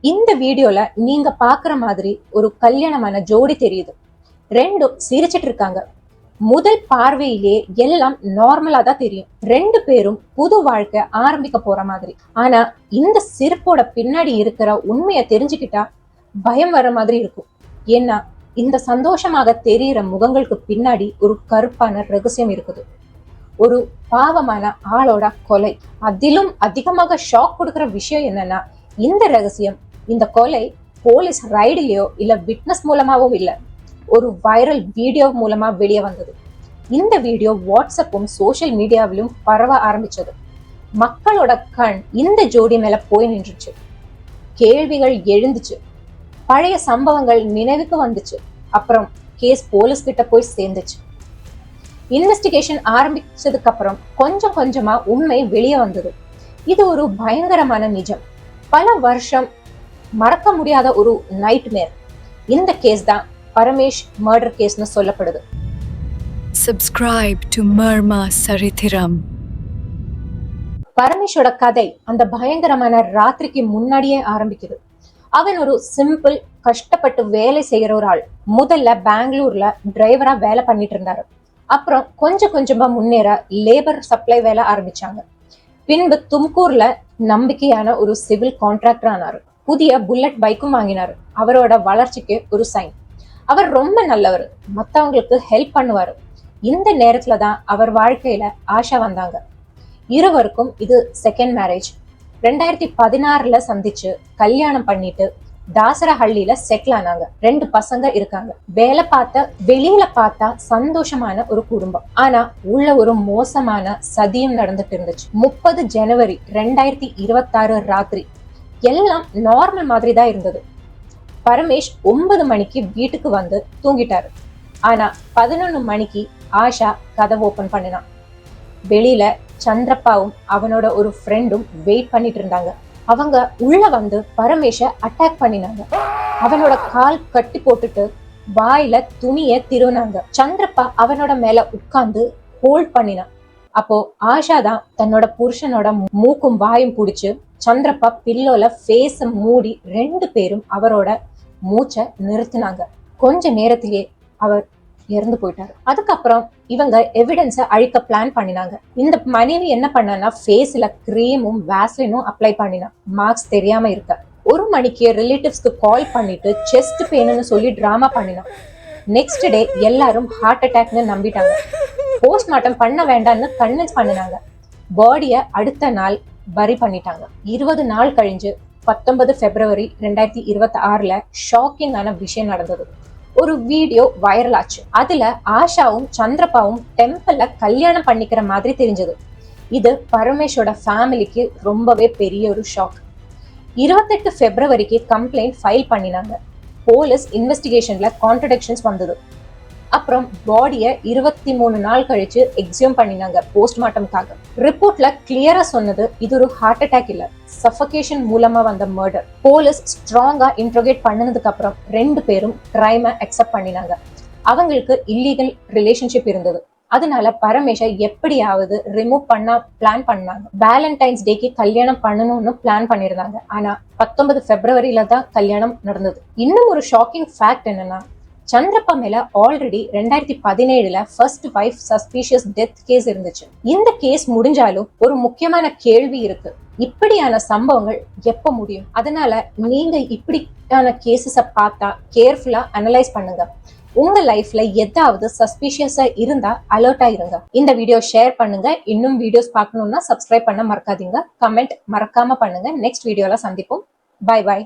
இந்த வீடியோல நீங்க பாக்குற மாதிரி ஒரு கல்யாணமான ஜோடி தெரியுது. ரெண்டும் சிரிச்சிட்டு இருக்காங்க. முதல் பார்வையிலே எல்லாம் நார்மலா தான் தெரியும். ரெண்டு பேரும் புது வாழ்க்கை ஆரம்பிக்க போற மாதிரி. ஆனா இந்த சிரிப்போட பின்னாடி இருக்கிற உண்மையை தெரிஞ்சுக்கிட்டா பயம் வர மாதிரி இருக்கும். ஏன்னா இந்த சந்தோஷமாக தெரிகிற முகங்களுக்கு பின்னாடி ஒரு கருப்பான ரகசியம் இருக்குது. ஒரு பாவமான ஆளோட கொலை. அதிலும் அதிகமாக ஷாக் கொடுக்கிற விஷயம் என்னன்னா, இந்த ரகசியம், இந்த கொலை போலீஸ் ரைடுலயோ இல்ல விட்னஸ் மூலமாவும் இல்ல, ஒரு வைரல் வீடியோ மூலமா வெளியே வந்தது. இந்த வீடியோ வாட்ஸ்அப்பும் சோசியல் மீடியாவிலும் பரவ ஆரம்பிச்சது. மக்களோட கண் இந்த ஜோடி மேல போய் நின்றுச்சு. கேள்விகள் எழுந்துச்சு. பழைய சம்பவங்கள் நினைவுக்கு வந்துச்சு. அப்புறம் கேஸ் போலீஸ் கிட்ட போய் சேர்ந்துச்சு. இன்வெஸ்டிகேஷன் ஆரம்பிச்சதுக்கு அப்புறம் கொஞ்சம் கொஞ்சமா உண்மை வெளியே வந்தது. இது ஒரு பயங்கரமான நிஜம். பல வருஷம் மறக்க முடியாத ஒரு நைட்மேர். இந்த கேஸ் தான் பரமேஷ் மர்டர் கேஸ்னு சொல்லப்படுது. Subscribe to Murma Sarithiram. பரமேஷோட கதை அந்த பயங்கரமான ராத்திரிக்கு முன்னாடியே ஆரம்பிக்குது. அவன் ஒரு சிம்பிள், கஷ்டப்பட்டு வேலை செய்யற ஒரு ஆள். முதல்ல பெங்களூர்ல டிரைவரா வேலை பண்ணிட்டு இருந்தாரு. அப்புறம் கொஞ்சம் கொஞ்சமா முன்னேற லேபர் சப்ளை வேலை ஆரம்பிச்சாங்க. பின்பு தும்கூர்ல நம்பிக்கையான ஒரு சிவில் கான்ட்ராக்டர் ஆனாரு. புதிய புல்லட் பைக்கும் வாங்கினாரு. அவரோட வளர்ச்சிக்கு ஒரு சைன். அவர் ரொம்ப நல்லவர், மத்தவங்களுக்கு ஹெல்ப் பண்ணுவாரு. இந்த நேரத்துலதான் அவர் வாழ்க்கையில ஆஷா வந்தாங்க. இருவருக்கும் இது செகண்ட் மேரேஜ். 2016 சந்திச்சு கல்யாணம் பண்ணிட்டு தாசரஹள்ளியில செட்டில் ஆனாங்க. 2 பசங்க இருக்காங்க. வேலை பார்த்த வெளியில பார்த்தா சந்தோஷமான ஒரு குடும்பம். ஆனா உள்ள ஒரு மோசமான சதியும் நடந்துட்டு இருந்துச்சு. 30 ஜனவரி 2026 ராத்திரி எல்லாம் நார்மல் மாதிரி தான் இருந்தது. பரமேஷ் 9 மணிக்கு வீட்டுக்கு வந்து தூங்கிட்டாரு. ஆனா 11 மணிக்கு ஆஷா கதவு ஓபன் பண்ணினான். வெளியில சந்திரப்பாவும் அவனோட ஒரு ஃப்ரெண்டும் வெயிட் பண்ணிட்டு இருந்தாங்க. அவங்க உள்ள வந்து பரமேஷ அட்டாக் பண்ணினாங்க. அவனோட கால் கட்டி போட்டுட்டு வாயில துணிய திருவினாங்க. சந்திரப்பா அவனோட மேல உட்கார்ந்து ஹோல்ட் பண்ணினான். அப்போ ஆஷா தான் தன்னோட புருஷனோட மூக்கும் வாயும் பிடிச்சு சந்திரப்பா பில்லோல ஃபேஸ மூடி 2 பேரும் அவரோட மூச்சை நிறுத்தினாங்க. கொஞ்ச நேரத்திலேயே அவர் இறந்து போயிட்டாரு. அதுக்கப்புறம் இவங்க எவிடன்ஸை அழிக்க பிளான் பண்ணினாங்க. இந்த மனைவி என்ன பண்ணா, ஃபேஸ்ல கிரீமும் வேஸ்லினும் அப்ளை பண்ணினா, மார்க்ஸ் தெரியாம இருக்க. 1 மணிக்கு ரிலேட்டிவ்ஸ்க்கு கால் பண்ணிட்டு செஸ்ட் பெயின்னு சொல்லி டிராமா பண்ணினா. நெக்ஸ்ட் டே எல்லாரும் ஹார்ட் அட்டாக்னு நம்பிட்டாங்க. போஸ்ட்மார்ட்டம் பண்ண வேண்டாம்னு கன்வின்ஸ் பண்ணினாங்க. பாடிய அடுத்த நாள் பரி பண்ணிட்டாங்க. 20 நாள் கழிஞ்சு 19 பிப்ரவரி 2026 ஷாக்கிங்கான விஷயம் நடந்தது. ஒரு வீடியோ வைரல் ஆச்சு. அதுல ஆஷாவும் சந்திரப்பாவும் டெம்பிள்ல கல்யாணம் பண்ணிக்கிற மாதிரி தெரிஞ்சது. இது பரமேஷோட ஃபேமிலிக்கு ரொம்பவே பெரிய ஒரு ஷாக். 28 பிப்ரவரிக்கு கம்ப்ளைண்ட் ஃபைல் பண்ணினாங்க. போலீஸ் இன்வெஸ்டிகேஷன்ல கான்ட்ரடிக்ஷன்ஸ் வந்தது. அப்புறம் பாடிய 23 நாள் கழிச்சு எக்ஸியூம் பண்ணினாங்க போஸ்ட்மார்ட்டம்காக. ரிப்போர்ட்ல கிளியரா சொன்னது இது ஒரு ஹார்ட் அட்டாக் இல்ல, சஃபகேஷன் மூலமா வந்த மர்டர். போலீஸ் ஸ்ட்ராங்கா இன்ட்ரோகேட் பண்ணதுக்கு அப்புறம் 2 பேரும் கிரைமை அக்செப்ட் பண்ணினாங்க. அவங்களுக்கு இல்லீகல் ரிலேஷன்ஷிப் இருந்தது. அதனால பரமேஷை எப்படியாவது ரிமூவ் பண்ண பிளான் பண்ணாங்க. வேலண்டைன்ஸ் டேக்கு கல்யாணம் பண்ணணும்னு பிளான் பண்ணிருந்தாங்க. ஆனா 19 பிப்ரவரியில தான் கல்யாணம் நடந்தது. இன்னும் ஒரு ஷாக்கிங் ஃபேக்ட் என்னன்னா, சந்திரப்பா மேல already 2017 first wife suspicious death case இருந்துச்சு. இந்த கேஸ் முடிஞ்சாலும் ஒரு முக்கியமான கேள்வி இருக்கு, இப்படியான சம்பவங்கள் எப்ப முடியும்? அதனால நீங்க இப்படியான கேசஸ பார்த்தா கேர்ஃபுல்லா அனலைஸ் பண்ணுங்க. உங்க லைஃப்ல ஏதாவது சஸ்பீஷியஸா இருந்தா அலர்ட்டா இருங்க. இந்த வீடியோ ஷேர் பண்ணுங்க. இன்னும் வீடியோஸ் பார்க்கணும்னா சப்ஸ்கிரைப் பண்ண மறக்காதீங்க. கமெண்ட் மறக்காம பண்ணுங்க. நெக்ஸ்ட் வீடியோல சந்திப்போம். Bye bye.